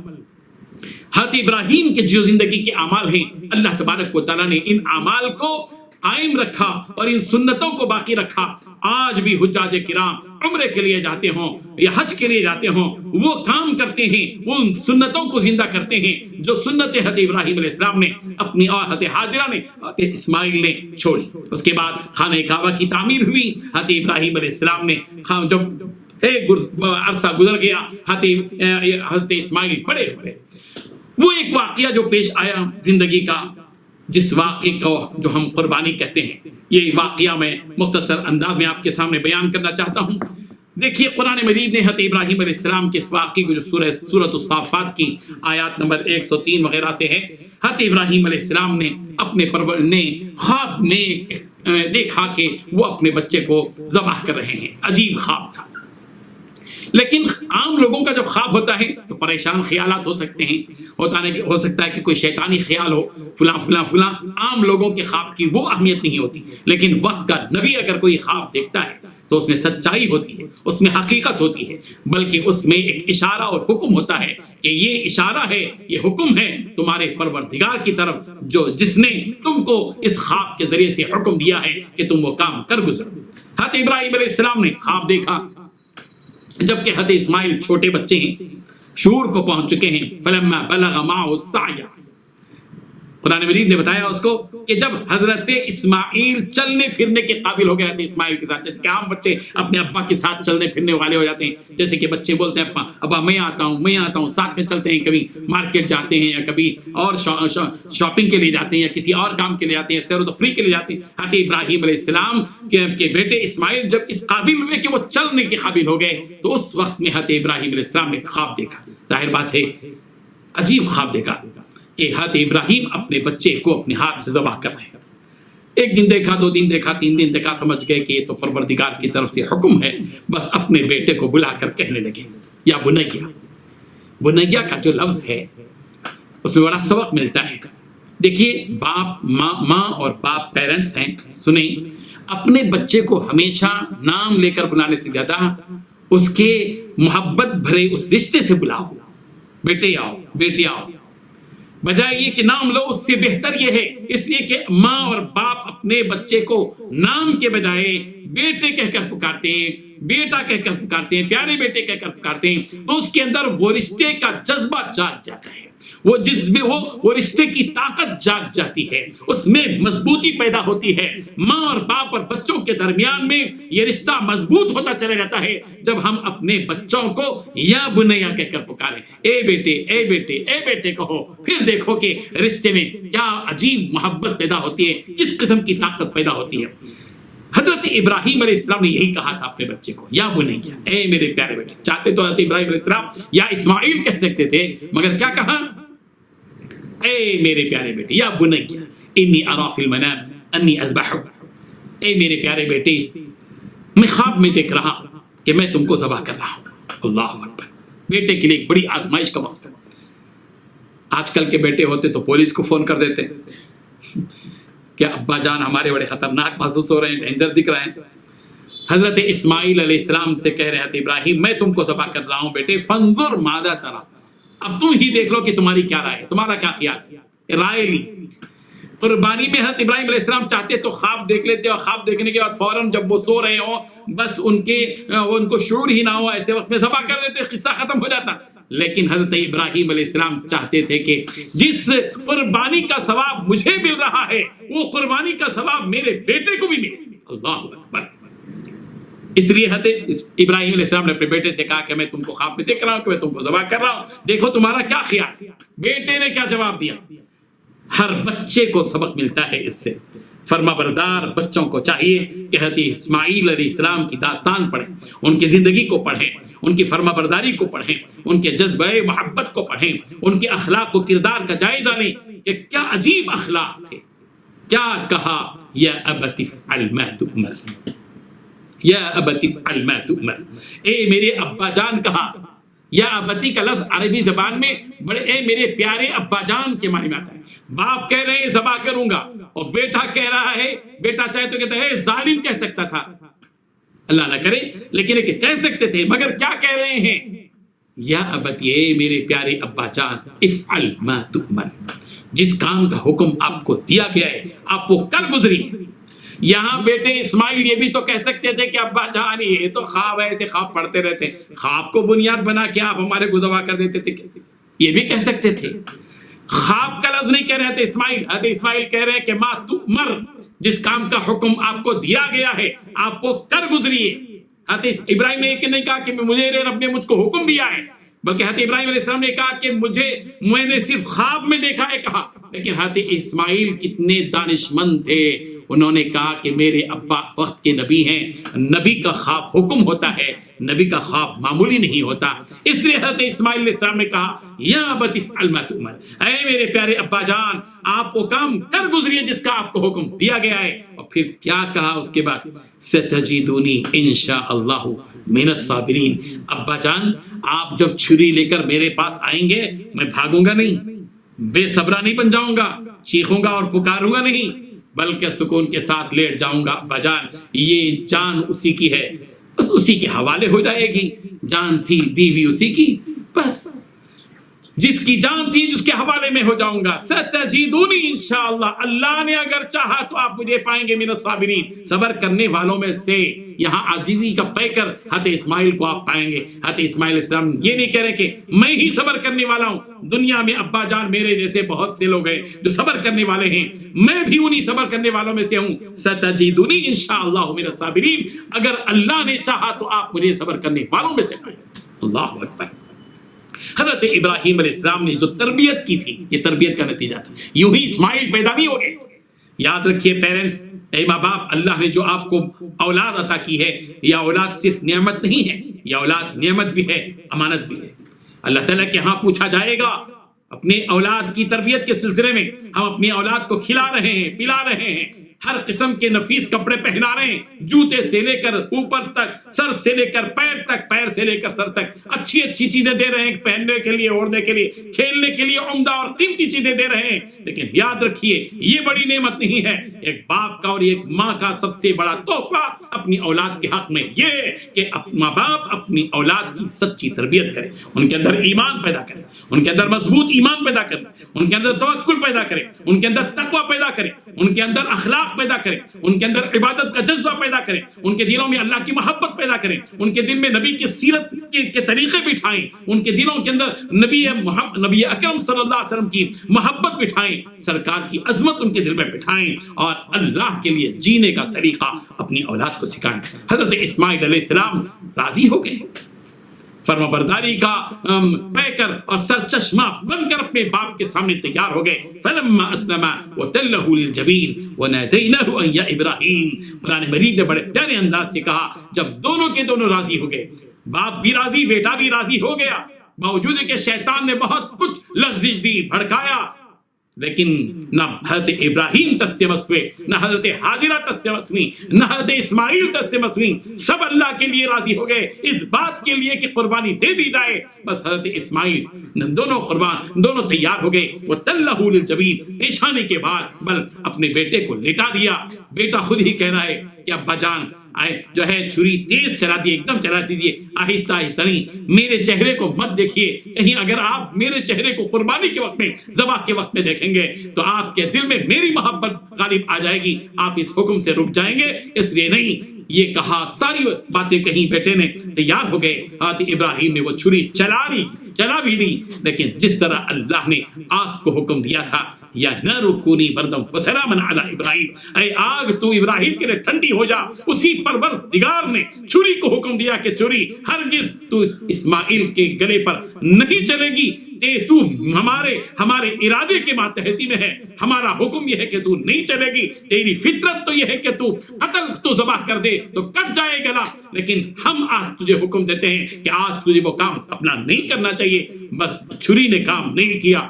حضرت ابراہیم کے جو زندگی کے اعمال ہیں، اللہ تبارک و تعالیٰ نے ان اعمال کو قائم رکھا اور ان سنتوں کو باقی رکھا۔ آج بھی حجاج کرام عمرے کے لیے جاتے ہوں یا حج کے لیے جاتے ہوں، وہ کام کرتے ہیں، وہ ان سنتوں کو زندہ کرتے ہیں جو سنت حضرت ابراہیم علیہ السلام نے اپنی اور حضرت حاجرہ نے، حضرت اسماعیل نے چھوڑی۔ اس کے بعد خانہ کعبہ کی تعمیر ہوئی۔ حضرت ابراہیم علیہ السلام نے جب ایک عرصہ گزر گیا، حضرت اسماعیل بڑے ہوئے۔ وہ ایک واقعہ جو پیش آیا زندگی کا، جس واقعے کو جو ہم قربانی کہتے ہیں، یہ واقعہ میں مختصر انداز میں آپ کے سامنے بیان کرنا چاہتا ہوں۔ دیکھیے قرآن مجید نے حضرت ابراہیم علیہ السلام کے اس واقعے کو جو سورۃ الصافات کی آیات نمبر 103 وغیرہ سے ہے، حضرت ابراہیم علیہ السلام نے اپنے نے خواب میں دیکھا کہ وہ اپنے بچے کو ذبح کر رہے ہیں۔ عجیب خواب تھا، لیکن عام لوگوں کا جب خواب ہوتا ہے تو پریشان خیالات ہو سکتے ہیں، ہو سکتا ہے کہ کوئی شیطانی خیال ہو، فلاں فلاں فلاں۔ عام لوگوں کے خواب کی وہ اہمیت نہیں ہوتی، لیکن وقت کا نبی اگر کوئی خواب دیکھتا ہے تو اس میں سچائی ہوتی ہے، اس میں حقیقت ہوتی ہے، بلکہ اس میں ایک اشارہ اور حکم ہوتا ہے کہ یہ اشارہ ہے، یہ حکم ہے تمہارے پروردگار کی طرف، جس نے تم کو اس خواب کے ذریعے سے حکم دیا ہے کہ تم وہ کام کر گزرو۔ حضرت ابراہیم علیہ السلام نے خواب دیکھا جبکہ حضرت اسماعیل چھوٹے بچے ہیں، شعور کو پہنچ چکے ہیں۔ فلما بلغ معه السعی، قرآن مجید نے بتایا اس کو کہ جب حضرت اسماعیل چلنے پھرنے کے قابل ہو گئے تھے اسماعیل کے ساتھ، جیسے کہ عام بچے اپنے ابا کے ساتھ چلنے پھرنے والے ہو جاتے ہیں، جیسے کہ بچے بولتے ہیں ابا میں آتا ہوں، ساتھ میں چلتے ہیں، کبھی مارکیٹ جاتے ہیں یا کبھی اور شاپنگ کے لیے جاتے ہیں یا کسی اور کام کے لیے جاتے ہیں، سیر و تفریح کے لیے جاتے ہیں۔ حضرت ابراہیم علیہ السلام کے بیٹے اسماعیل جب اس قابل ہوئے کہ وہ چلنے کے قابل ہو گئے تو اس وقت میں حضرت ابراہیم علیہ السلام نے خواب دیکھا۔ ظاہر بات ہے عجیب خواب دیکھا کہ حضرت ابراہیم اپنے بچے کو اپنے ہاتھ سے ذبح کر رہے ہیں۔ ایک دن دیکھا، 2 دن دیکھا، 3 دن دیکھا، سمجھ گئے کہ یہ تو پروردگار کی طرف سے حکم ہے، بس اپنے بیٹے کو بلا کر کہنے لگے یا بنیا۔ بنیا کا جو لفظ ہے اس میں بڑا سبق ملتا ہے۔ دیکھیے باپ ماں اور باپ پیرنٹس ہیں، سنیں، اپنے بچے کو ہمیشہ نام لے کر بلانے سے زیادہ اس کے محبت بھرے اس رشتے سے بلاؤ، بیٹے آؤ، بیٹی آؤ، بجائے یہ کہ نام لو۔ اس سے بہتر یہ ہے، اس لیے کہ ماں اور باپ اپنے بچے کو نام کے بجائے بیٹے کہہ کر پکارتے ہیں، بیٹا کہہ کر پکارتے ہیں، پیارے بیٹے کہہ کر پکارتے ہیں، تو اس کے اندر وہ رشتے کا جذبہ جاگ جاتا ہے، وہ جس میں وہ رشتے کی طاقت جاگ جاتی ہے، اس میں مضبوطی پیدا ہوتی ہے۔ ماں اور باپ اور بچوں کے درمیان میں یہ رشتہ مضبوط ہوتا چلا جاتا ہے جب ہم اپنے بچوں کو یا بنیا کہہ کر پکاریں، اے بیٹے، اے بیٹے، اے بیٹے کہو، پھر دیکھو کہ رشتے میں کیا عجیب محبت پیدا ہوتی ہے، کس قسم کی طاقت پیدا ہوتی ہے۔ حضرت ابراہیم علیہ السلام نے یہی کہا تھا اپنے بچے کو، یا بنیا، اے میرے پیارے بیٹے۔ چاہتے تو حضرت ابراہیم علیہ السلام یا اسماعیل کہہ سکتے تھے، مگر کیا کہا؟ اے میرے پیارے بیٹے، یا بنیا انی ارا فی المنام انی اذبحک، اے میرے پیارے بیٹے، میں خواب میں دیکھ رہا کہ میں تم کو ذبح کر رہا ہوں۔ اللہ اکبر۔ بیٹے کے لیے ایک بڑی آزمائش کا وقت ہے۔ آج کل کے بیٹے ہوتے تو پولیس کو فون کر دیتے کہ ابا جان ہمارے بڑے خطرناک محسوس ہو رہے ہیں، ڈینجر دکھ رہے ہیں۔ حضرت اسماعیل علیہ السلام سے کہہ رہے تھے ابراہیم میں تم کو ذبح کر رہا ہوں بیٹے، فانظر ماذا ترى، اب تم ہی دیکھ لو کہ تمہاری کیا رائے ہے، تمہارا کیا خیال ہے، رائے لی۔ قربانی میں حضرت ابراہیم علیہ السلام چاہتے تو خواب دیکھ لیتے، اور خواب دیکھنے کے بعد فوراً جب وہ سو رہے ہوں، بس ان کو شعور ہی نہ ہو، ایسے وقت میں ذبح کر دیتے، قصہ ختم ہو جاتا۔ لیکن حضرت ابراہیم علیہ السلام چاہتے تھے کہ جس قربانی کا ثواب مجھے مل رہا ہے وہ قربانی کا ثواب میرے بیٹے کو بھی ملے۔ اللہ اکبر۔ اس لیے حضرت ابراہیم علیہ السلام نے اپنے بیٹے سے کہا کہ میں تم کو خواب میں دیکھ رہا ہوں کہ میں تم کو ذبح کر رہا ہوں، دیکھو تمہارا کیا خیال ہے۔ بیٹے نے کیا جواب دیا؟ ہر بچے کو سبق ملتا ہے اس سے۔ فرما بردار بچوں کو چاہیے کہ حضرت اسماعیل علیہ السلام کی داستان پڑھیں، ان کی زندگی کو پڑھیں، ان کی فرما برداری کو پڑھیں، ان کے جذبہ محبت کو پڑھیں، ان کے اخلاق و کردار کا جائزہ لیں کہ کیا عجیب اخلاق تھے۔ کیا کہا؟ یا ابت افعل ما تؤمر، یا ابت افعل ما تؤمر، اے میرے ابا جان کہا۔ یا ابتی کا لفظ عربی زبان میں بڑے اے میرے پیارے ابا جان کے معنی میں آتا ہے۔ باپ کہہ رہے ہیں ذبح کروں گا، اور بیٹا کہہ رہا ہے، بیٹا چاہے تو کہتا ہے ظالم کہہ سکتا تھا، اللہ نہ کرے، لیکن کہہ سکتے تھے، مگر کیا کہہ رہے ہیں؟ یا ابتی، اے میرے پیارے ابا جان، افعل ما تؤمر، جس کام کا حکم آپ کو دیا گیا ہے آپ وہ کر گزریے۔ یہاں بیٹے اسماعیل یہ بھی تو کہہ سکتے تھے کہ ابا جان یہ تو خواب ہے، ایسے خواب پڑھتے رہتے، خواب کو بنیاد بنا کے آپ ہمارے کو ذبح کر دیتے تھے، یہ بھی کہہ سکتے تھے۔ خواب کا لفظ نہیں کہہ رہے تھے اسماعیل، حضرت اسماعیل کہہ رہے ہیں کہ ما تؤمر، جس کام کا حکم آپ کو دیا گیا ہے آپ وہ کر گزریے۔ حضرت ابراہیم نے یہ نہیں کہا کہ مجھے رب نے مجھ کو حکم دیا ہے، بلکہ حضرت ابراہیم علیہ السلام نے کہا کہ میں نے صرف خواب میں دیکھا ہے کہا۔ لیکن حضرت اسماعیل کتنے دانشمند تھے، انہوں نے کہا کہ میرے ابا وقت کے نبی ہیں، نبی کا خواب حکم ہوتا ہے، نبی کا خواب معمولی نہیں ہوتا۔ اس لیے حضرت اسماعیل علیہ السلام نے کہا یا ابت افعل ما تؤمر، اے میرے پیارے ابا جان آپ وہ کام کر گزریے جس کا آپ کو حکم دیا گیا ہے۔ اور پھر کیا کہا اس کے بعد، ستجدونی انشاء اللہ من الصابرین، ابا جان آپ جب چھری لے کر میرے پاس آئیں گے میں بھاگوں گا نہیں، بے صبرا نہیں بن جاؤں گا، چیخوں گا اور پکاروں گا نہیں، بلکہ سکون کے ساتھ لیٹ جاؤں گا۔ ابا جان یہ جان اسی کی ہے، بس اسی کے حوالے ہو جائے گی، جان تھی دی ہوئی اسی کی، بس جس کی جان تھی جس کے حوالے میں ہو جاؤں گا۔ ستجدونی انشاءاللہ، اللہ نے اگر چاہا تو آپ مجھے پائیں گے من الصابرین، صبر کرنے والوں میں سے۔ یہاں عاجزی کا پیکر حضرت اسماعیل کو آپ پائیں گے۔ حضرت اسماعیل علیہ السلام یہ نہیں کہہ رہے کہ میں ہی صبر کرنے والا ہوں، دنیا میں ابا جان میرے جیسے بہت سے لوگ ہیں جو صبر کرنے والے ہیں، میں بھی انہی صبر کرنے والوں میں سے ہوں۔ ستجدونی انشاءاللہ من الصابرین، اگر اللہ نے چاہا تو آپ مجھے صبر کرنے والوں میں سے پائیں گے۔ اللہ اکبر۔ حضرت ابراہیم علیہ السلام نے جو تربیت کی تھی یہ تربیت کا نتیجہ تھا، یوں ہی اسماعیل پیدا نہیں ہو گئے۔ یاد رکھیے پیرنٹس، اے ماں باپ، اللہ نے جو آپ کو اولاد عطا کی ہے یہ اولاد صرف نعمت نہیں ہے، یہ اولاد نعمت بھی ہے، امانت بھی ہے۔ اللہ تعالیٰ کے ہاں پوچھا جائے گا اپنے اولاد کی تربیت کے سلسلے میں، ہم اپنی اولاد کو کھلا رہے ہیں، پلا رہے ہیں، ہر قسم کے نفیس کپڑے پہنا رہے ہیں، جوتے سے لے کر اوپر تک، سر سے لے کر پیر تک، پیر سے لے کر سر تک، اچھی اچھی چیزیں دے رہے ہیں پہننے کے لیے، اوڑھنے کے لیے، کھیلنے کے لیے عمدہ اور قیمتی چیزیں دے رہے ہیں، لیکن یاد رکھیے یہ بڑی نعمت نہیں ہے۔ ایک باپ کا اور ایک ماں کا سب سے بڑا تحفہ اپنی اولاد کے حق میں یہ ہے کہ ماں باپ اپنی اولاد کی سچی تربیت کرے، ان کے اندر ایمان پیدا کرے، ان کے اندر مضبوط ایمان پیدا کرے، ان کے اندر توکل پیدا کرے، ان کے اندر تقوی پیدا کرے، ان کے اندر اخلاق پیدا کرے، ان کے اندر عبادت کا جذبہ پیدا کرے، ان کے دلوں میں اللہ کی محبت پیدا کرے، ان کے دل میں نبی کی سیرت کے طریقے بٹھائیں، ان کے دلوں کے اندر نبی اکرم صلی اللہ علیہ وسلم کی محبت بٹھائیں، سرکار کی عظمت ان کے دل میں بٹھائیں، اور اللہ کے لیے جینے کا طریقہ اپنی اولاد کو سکھائیں۔ حضرت اسماعیل علیہ السلام راضی ہو گئے، فرما برداری کا پیکر اور سرچشمہ بن کر اپنے باپ کے سامنے تیار ہو گئے۔ فلما اسلم وتلہ للجبین ونادیناہ ان یا ابراہیم، قرآن مجید نے بڑے پیارے انداز سے کہا جب دونوں کے دونوں راضی ہو گئے، باپ بھی راضی، بیٹا بھی راضی ہو گیا، باوجود کہ شیطان نے بہت کچھ لغزش دی، بھڑکایا، لیکن نہ حضرت ابراہیم ٹس سے مس ہوئے، نہ حضرت ہاجرہ ٹس سے مس ہوئی، نہ حضرت اسماعیل ٹس سے مس ہوئی، سب اللہ کے لیے راضی ہو گئے اس بات کے لیے کہ قربانی دے دی جائے۔ بس حضرت اسماعیل دونوں تیار ہو گئے، وَتَلَّهُ لِلْجَبِينِ، پیچھانے کے بعد بل اپنے بیٹے کو لٹا دیا۔ بیٹا خود ہی کہہ رہا ہے کہ ابا جان جو ہے چھری تیز چلا دیے، ایک دم چلا دیجیے، آہستہ آہستہ نہیں، میرے چہرے کو مت دیکھیے، کہیں اگر آپ میرے چہرے کو قربانی کے وقت میں، ذبح کے وقت میں دیکھیں گے تو آپ کے دل میں میری محبت غالب آ جائے گی، آپ اس حکم سے رک جائیں گے، اس لیے نہیں۔ یہ کہا، ساری باتیں کہیں بیٹے نے، تیار ہو گئے، حضرت ابراہیم نے وہ چھری چلا بھی دی، لیکن جس طرح اللہ نے آگ کو حکم دیا تھا یا نار کونی بردم وسلاما علی ابراہیم، اے آگ تو ابراہیم کے لیے ٹھنڈی ہو جا، اسی پروردگار نے چھری کو حکم دیا کہ چھری ہرگز تو اسماعیل کے گلے پر نہیں چلے گی، تو ہمارے ارادے کے ماتحتی میں ہے، ہمارا حکم یہ ہے کہ تو نہیں چلے گی، تیری فطرت تو یہ ہے کہ تو قتل تو ذبح کر دے تو کٹ جائے گلا، لیکن ہم آج تجھے حکم دیتے ہیں کہ آج تجھے وہ کام اپنا نہیں کرنا چاہیے۔ بس چھری نے کام نہیں کیا۔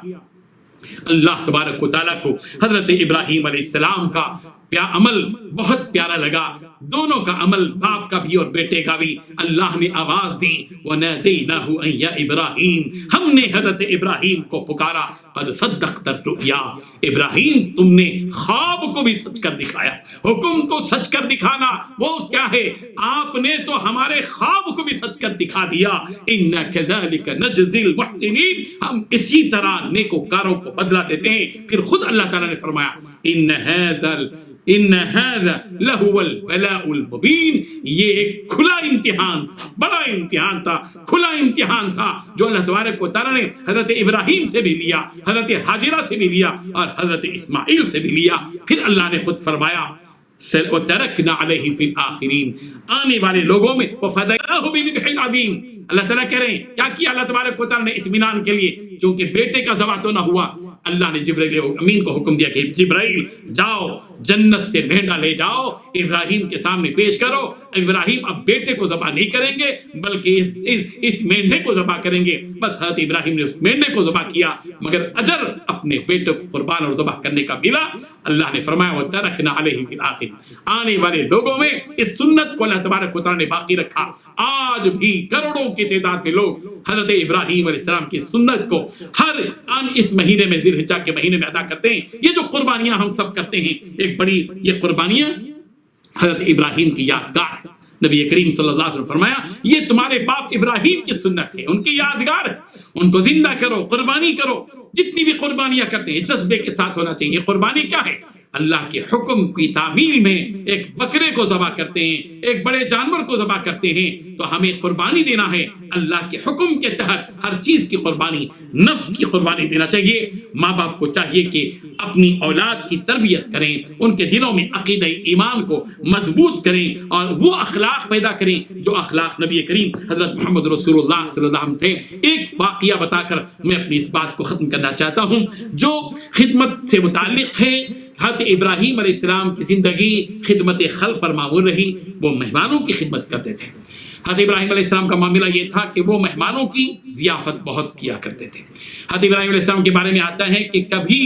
اللہ تبارک و تعالیٰ کو حضرت ابراہیم علیہ السلام کا عمل بہت پیارا لگا، دونوں کا عمل، باپ کا بھی اور بیٹے کا بھی۔ اللہ نے آواز دی، وَنَادَيْنَاهُ أَن يَا إِبْرَاهِيمُ، ہم نے حضرت ابراہیم کو پکارا، قَدْ صَدَّقْتَ الرُّؤْيَا، ابراہیم تم نے خواب کو بھی سچ کر دکھایا۔ حکم کو سچ کر دکھانا وہ کیا ہے، آپ نے تو ہمارے خواب کو بھی سچ کر دکھا دیا۔ إِنَّا كَذَلِكَ نَجْزِي الْمُحْسِنِينَ، ہم اسی طرح نیکوکاروں کو بدلہ دیتے ہیں۔ پھر خود اللہ تعالیٰ نے فرمایا، إِنَّ هَذَا لَهُوَ الْبَلَاءُ الْمُبِينُ، یہ ایک کھلا امتحان تھا، بڑا امتحان تھا، کھلا امتحان تھا جو اللہ تبارک و تعالیٰ نے حضرت ابراہیم سے بھی لیا، حضرت ہاجرہ سے بھی لیا اور حضرت اسماعیل سے بھی لیا۔ پھر اللہ نے خود فرمایا، وَتَرَكْنَا عَلَيْهِ فِي الْآخِرِينَ، آنے والے لوگوں میں وَفَدَيْنَاهُ بِذِبْحٍ عَظِيمٍ، اللہ تعالیٰ کہہ رہے ہیں کیا کیا اللہ تبارک و تعالیٰ نے اطمینان کے لیے، چونکہ بیٹے کا ذبح تو نہ ہوا، اللہ نے جبرائیل امین کو حکم دیا کہ جبرائیل جاؤ جنت سے مینڈا لے جاؤ، ابراہیم کے سامنے پیش کرو۔ ابراہیم اب بیٹے کو ذبح نہیں کریں گے بلکہ اس مینڈے کو ذبح کریں گے۔ بس حضرت ابراہیم نے اس مینڈے کو ذبح کیا، مگر اجر اپنے بیٹے کو قربان اور ذبح کرنے کا ملا۔ اللہ نے فرمایا وَتَرَكْنَا عَلَيْهِ فِي الْآخِرِينَ، آنے والے لوگوں میں اس سنت کو اللہ تبارک و تعالیٰ نے باقی رکھا۔ آج بھی کروڑوں کی تعداد میں لوگ حضرت ابراہیم علیہ السلام کی سنت کو ہر اس مہینے میں ذی الحجہ کے مہینے میں ادا کرتے ہیں۔ یہ جو قربانیاں ہم سب کرتے ہیں، ایک بڑی یہ قربانیاں حضرت ابراہیم کی یادگار ہے۔ نبی کریم صلی اللہ علیہ وسلم فرمایا یہ تمہارے باپ ابراہیم کی سنت ہے، ان کی یادگار ہے، ان کو زندہ کرو، قربانی کرو۔ جتنی بھی قربانیاں کرتے ہیں اس جذبے کے ساتھ ہونا چاہیے۔ قربانی کیا ہے؟ اللہ کے حکم کی تعمیل میں ایک بکرے کو ذبح کرتے ہیں، ایک بڑے جانور کو ذبح کرتے ہیں، تو ہمیں قربانی دینا ہے اللہ کے حکم کے تحت۔ ہر چیز کی قربانی، نفس کی قربانی دینا چاہیے۔ ماں باپ کو چاہیے کہ اپنی اولاد کی تربیت کریں، ان کے دلوں میں عقیدہ ایمان کو مضبوط کریں اور وہ اخلاق پیدا کریں جو اخلاق نبی کریم حضرت محمد رسول اللہ صلی اللہ علیہ وسلم تھے۔ ایک واقعہ بتا کر میں اپنی اس بات کو ختم کرنا چاہتا ہوں جو خدمت سے متعلق ہے۔ حضرت ابراہیم علیہ السلام کی زندگی خدمت خلق پر معمول رہی، وہ مہمانوں کی خدمت کرتے تھے۔ حضرت ابراہیم علیہ السلام کا معاملہ یہ تھا کہ وہ مہمانوں کی ضیافت بہت کیا کرتے تھے۔ حضرت ابراہیم علیہ السلام کے بارے میں آتا ہے کہ کبھی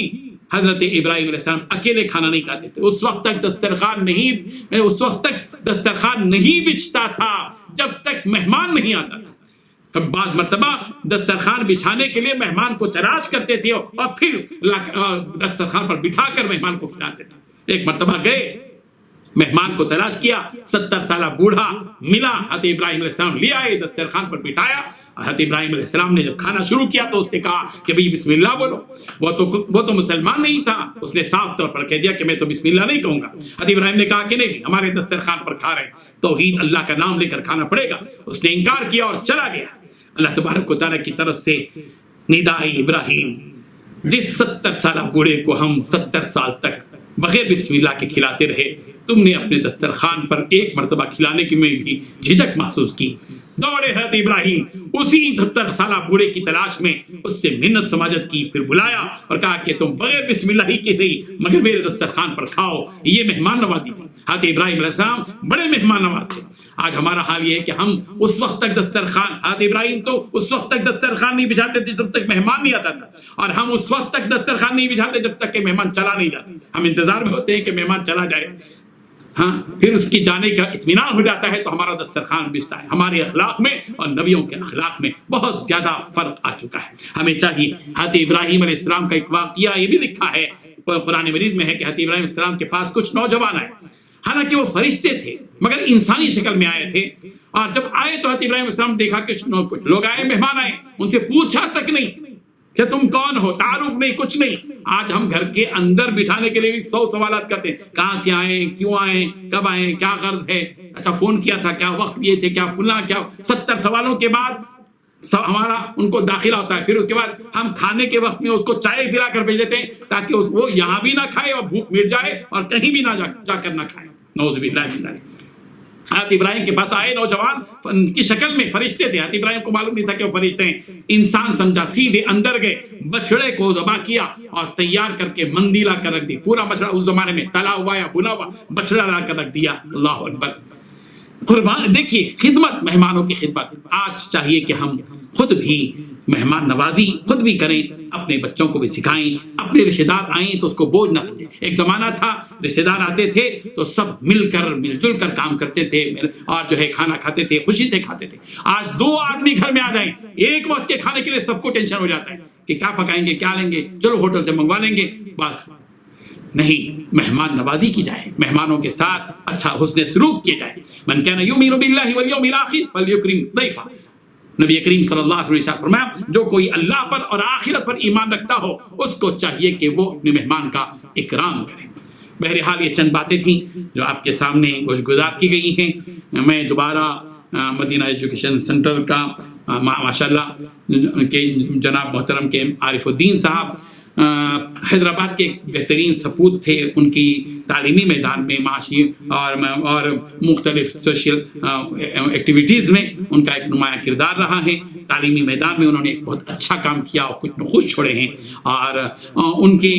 حضرت ابراہیم علیہ السلام اکیلے کھانا نہیں کھاتے تھے۔ اس وقت تک دسترخوان نہیں بچھتا تھا جب تک مہمان نہیں آتا تھا۔ کب بعض مرتبہ دسترخوان بچھانے کے لیے مہمان کو تلاش کرتے تھے اور پھر دسترخوان پر بٹھا کر مہمان کو کھلاتے تھے۔ ایک مرتبہ گئے، مہمان کو تلاش کیا، 70 سالہ بوڑھا ملا، حضرت ابراہیم علیہ السلام لے آئے، دسترخوان پر بٹھایا۔ حضرت ابراہیم علیہ السلام نے جب کھانا شروع کیا تو اس سے کہا کہ بھئی بسم اللہ بولو۔ وہ تو مسلمان نہیں تھا، اس نے صاف طور پر کہہ دیا کہ میں تو بسم اللہ نہیں کہوں گا۔ حضرت ابراہیم نے کہا کہ نہیں، ہمارے دسترخوان پر کھا رہے ہیں، توحید اللہ کا نام لے کر کھانا پڑے گا۔ اس نے انکار کیا اور چلا گیا۔ اللہ تبارک و تعالیٰ کی طرف سے نداء ابراہیم، جس 70 سالہ بوڑھے کو ہم 70 سال تک بغیر بسم اللہ کے کھلاتے رہے، تم نے اپنے دسترخوان پر ایک مرتبہ کھلانے کی میں بھی جھجک محسوس کی۔ دوڑے حضرت ابراہیم اسی 70 سالہ بوڑھے کی تلاش میں، اس سے منت سماجت کی، پھر بلایا اور کہا کہ تم بغیر بسم اللہ ہی کے صحیح مگر میرے دسترخوان پر کھاؤ۔ یہ مہمان نوازی تھی۔ حضرت ابراہیم علیہ السلام بڑے مہمان نواز تھے۔ آج ہمارا حال یہ ہے کہ ہم اس وقت تک دسترخوان، حضرت ابراہیم تو اس وقت تک دسترخوان نہیں بچھاتے تھے جب تک مہمان نہیں آتا تھا، اور ہم اس وقت تک دسترخوان نہیں بچھاتے جب تک کہ مہمان چلا نہیں جاتا۔ ہم انتظار میں ہوتے ہیں کہ مہمان چلا جائے، ہاں پھر اس کی جانے کا اطمینان ہو جاتا ہے تو ہمارا دسترخوان بچھتا ہے۔ ہمارے اخلاق میں اور نبیوں کے اخلاق میں بہت زیادہ فرق آ چکا ہے۔ ہمیں چاہیے، حضرت ابراہیم علیہ السلام کا ایک واقعہ یہ بھی لکھا ہے قرآن مجید میں ہے کہ حضرت ابراہیم علیہ السلام کے پاس کچھ نوجوان آئے، حالانکہ وہ فرشتے تھے مگر انسانی شکل میں آئے تھے، اور جب آئے تو حضرت ابراہیم علیہ السلام دیکھا کہ کچھ لوگ آئے، مہمان آئے، ان سے پوچھا تک نہیں کہ تم کون ہو، تعارف نہیں، کچھ نہیں۔ آج ہم گھر کے اندر بٹھانے کے لیے بھی 100 سوالات کرتے ہیں، کہاں سے آئے، کیوں آئے، کب آئے، کیا غرض ہے، اچھا فون کیا تھا، کیا وقت لیے تھے، کیا فلاں، کیا 70 سوالوں کے بعد ہمارا ان کو داخلہ ہوتا ہے۔ پھر اس کے بعد ہم کھانے کے وقت میں اس کو چائے پلا کر بھیج دیتے ہیں تاکہ وہ یہاں بھی نہ کھائے اور بھوک مٹ جائے اور کہیں بھی نہ جا کر نہ کھائے۔ نعوذ باللہ من ذلک۔ حضرت ابراہیم کے پاس آئے نوجوان کی شکل میں، فرشتے تھے، حضرت ابراہیم کو معلوم نہیں تھا کہ وہ فرشتے ہیں، انسان سمجھا، سیدھے اندر گئے، بچڑے کو ذبح کیا اور تیار کر کے مندی لا کر رکھ دی۔ پورا بچڑا اس زمانے میں تلا ہوا یا بھنا ہوا بچڑا لا کر رکھ دیا۔ اللہ اکبر۔ قربان دیکھیے، خدمت، مہمانوں کی خدمت۔ آج چاہیے کہ ہم خود بھی مہمان نوازی خود بھی کریں، اپنے بچوں کو بھی سکھائیں۔ اپنے رشتے دار آئیں تو اس کو بوجھ نہ سمجھیں۔ ایک زمانہ تھا رشتے دار آتے تھے تو سب مل جل کر کام کرتے تھے اور جو ہے کھانا کھاتے تھے، خوشی سے کھاتے تھے۔ آج 2 آدمی گھر میں آ جائیں، ایک وقت کے کھانے کے لیے سب کو ٹینشن ہو جاتا ہے کہ کیا پکائیں گے، کیا لیں گے، چلو ہوٹل سے منگوا لیں گے، بس۔ نہیں، مہمان نوازی کی جائے، مہمانوں کے ساتھ اچھا حسن سلوک کیا جائے۔ من کان یؤمن باللہ والیوم الاخر فلیکرم ضیفہ۔ نبی کریم صلی اللہ علیہ وسلم نے فرمایا جو کوئی اللہ پر اور آخرت پر ایمان رکھتا ہو اس کو چاہیے کہ وہ اپنے مہمان کا اکرام کرے۔ بہرحال یہ چند باتیں تھیں جو آپ کے سامنے گزار کی گئی ہیں۔ میں دوبارہ مدینہ ایجوکیشن سینٹر کا ماشاءاللہ کے جناب محترم کے عارف الدین صاحب حیدرآباد کے ایک بہترین سپوت تھے، ان کی تعلیمی میدان میں، معاشی اور مختلف سوشل ایکٹیویٹیز میں ان کا ایک نمایاں کردار رہا ہے۔ تعلیمی میدان میں انہوں نے ایک بہت اچھا کام کیا اور کچھ نخوش چھوڑے ہیں، اور ان کی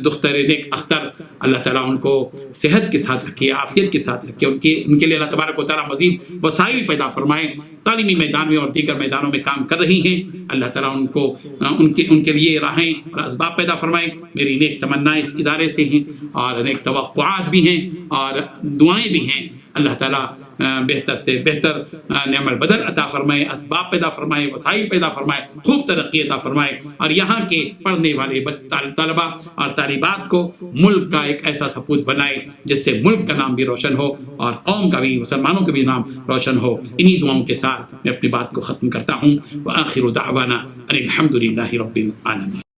دختر نیک اختر اللہ تعالیٰ ان کو صحت کے ساتھ رکھے، عافیت کے ساتھ رکھے، ان کے لیے اللہ تبارک و تعالیٰ مزید وسائل پیدا فرمائے۔ تعلیمی میدان میں اور دیگر میدانوں میں کام کر رہی ہیں، اللہ تعالیٰ ان کو ان کے لیے راہیں اور اسباب پیدا فرمائے۔ میری نیک تمنائیں اس ادارے سے ہیں اور نیک توقعات بھی ہیں اور دعائیں بھی ہیں۔ اللہ تعالیٰ بہتر سے بہتر نعم البدل عطا فرمائے، اسباب پیدا فرمائے، وسائل پیدا فرمائے، خوب ترقی عطا فرمائے، اور یہاں کے پڑھنے والے طلبا اور طالبات کو ملک کا ایک ایسا سپوت بنائے جس سے ملک کا نام بھی روشن ہو اور قوم کا بھی، مسلمانوں کا بھی نام روشن ہو۔ انہی دعاؤں کے ساتھ میں اپنی بات کو ختم کرتا ہوں۔ وآخر دعوانا ان الحمد للہ رب العالمین۔